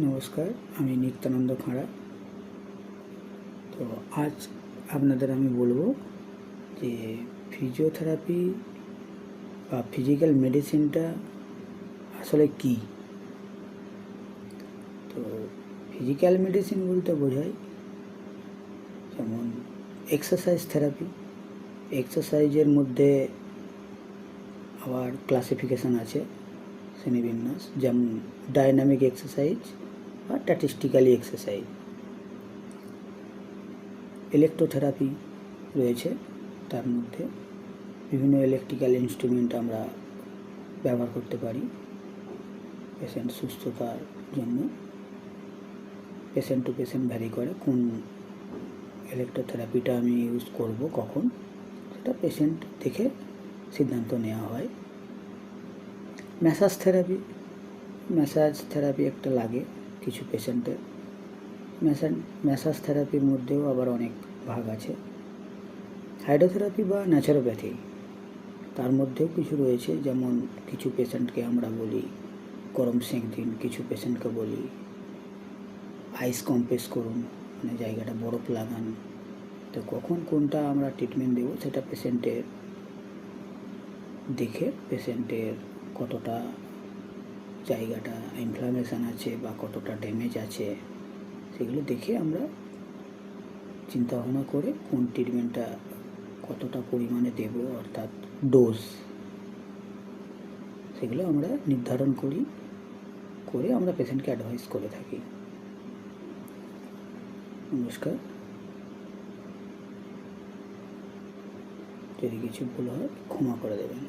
নমস্কার, আমি নিত্যানন্দ খাঁড়া। তো আজ আপনাদের আমি বলবো যে ফিজিওথেরাপি বা ফিজিক্যাল মেডিসিনটা আসলে কী। তো ফিজিক্যাল মেডিসিন বলতে বোঝায় যেমন এক্সারসাইজ থেরাপি। এক্সারসাইজের মধ্যে আবার ক্লাসিফিকেশান আছে, শ্রেণীবিন্যাস, যেমন ডাইনামিক এক্সারসাইজ বা স্ট্যাটিস্টিক্যালি এক্সারসাইজ। ইলেকট্রোথেরাপি রয়েছে, তার মধ্যে বিভিন্ন ইলেকট্রিক্যাল ইনস্ট্রুমেন্ট আমরা ব্যবহার করতে পারি পেশেন্ট সুস্থতার জন্য। পেশেন্ট টু পেশেন্ট ভ্যারি করে কোন ইলেকট্রোথেরাপিটা আমি ইউজ করব কখন, সেটা পেশেন্ট দেখে সিদ্ধান্ত নেওয়া হয়। ম্যাসাজ থেরাপি একটা লাগে কিছু পেশেন্টের। ম্যাসাজ থেরাপির মধ্যেও আবার অনেক ভাগ আছে। হাইড্রোথেরাপি বা ন্যাচারোপ্যাথি, তার মধ্যেও কিছু রয়েছে, যেমন কিছু পেশেন্টকে আমরা বলি গরম সেঁক দিন, কিছু পেশেন্টকে বলি আইস কম্প্রেস করুন, মানে জায়গাটা বরফ লাগান। তো কখন কোনটা আমরা ট্রিটমেন্ট দেবো সেটা পেশেন্টের দেখে, পেশেন্টের কতটা জায়গাটা ইনফ্লামেশান আছে বা কতটা ড্যামেজ আছে সেগুলো দেখে আমরা চিন্তা ভাবনা করে কোন ট্রিটমেন্টটা কতটা পরিমাণে দেব, অর্থাৎ ডোজ, সেগুলো আমরা নির্ধারণ করে আমরা পেশেন্টকে অ্যাডভাইস করে থাকি। নমস্কার, যদি কিছু ভুল হয় ক্ষমা করে দেবেন।